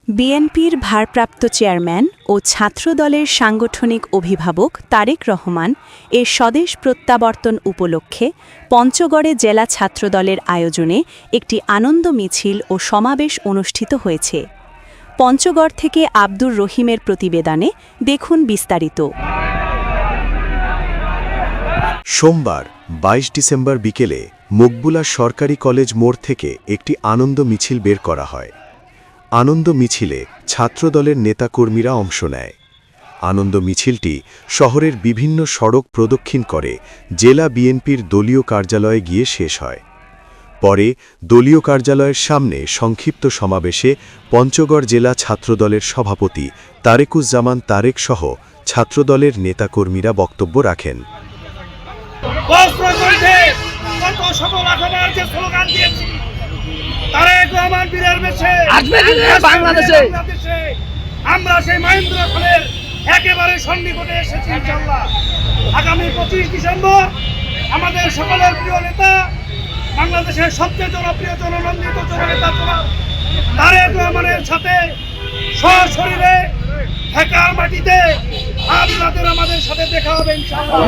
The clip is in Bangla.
বিএনপির ভারপ্রাপ্ত চেয়ারম্যান ও ছাত্রদলের সাংগঠনিক অভিভাবক তারেক রহমান এর স্বদেশ প্রত্যাবর্তন উপলক্ষে পঞ্চগড়ে জেলা ছাত্রদলের আয়োজনে একটি আনন্দ মিছিল ও সমাবেশ অনুষ্ঠিত হয়েছে। পঞ্চগড় থেকে আব্দুর রহিমের প্রতিবেদনে দেখুন বিস্তারিত। সোমবার ২২ ডিসেম্বর বিকেলে মকবুলা সরকারি কলেজ মোড় থেকে একটি আনন্দ মিছিল বের করা হয়। আনন্দ মিছিলে ছাত্রদলের নেতাকর্মীরা অংশ নেয়। আনন্দ মিছিলটি শহরের বিভিন্ন সড়ক প্রদক্ষিণ করে জেলা বিএনপির দলীয় কার্যালয়ে গিয়ে শেষ হয়। পরে দলীয় কার্যালয়ের সামনে সংক্ষিপ্ত সমাবেশে পঞ্চগড় জেলা ছাত্রদলের সভাপতি তারেকুজ্জামান তারেক সহ ছাত্রদলের নেতাকর্মীরা বক্তব্য রাখেন। আমরা সেই মহেন্দ্র খালের একেবারে সন্নিকটে এসেছি ইনশাআল্লাহ। আগামী 25 ডিসেম্বর আমাদের সকলের প্রিয় নেতা, বাংলাদেশের সবচেয়ে জনপ্রিয় জননন্দিত জননেতা তারেক রহমানের সাথে সশরীরে ঢাকার মাটিতে আপনাদের আমাদের সাথে দেখা হবে ইনশাআল্লাহ।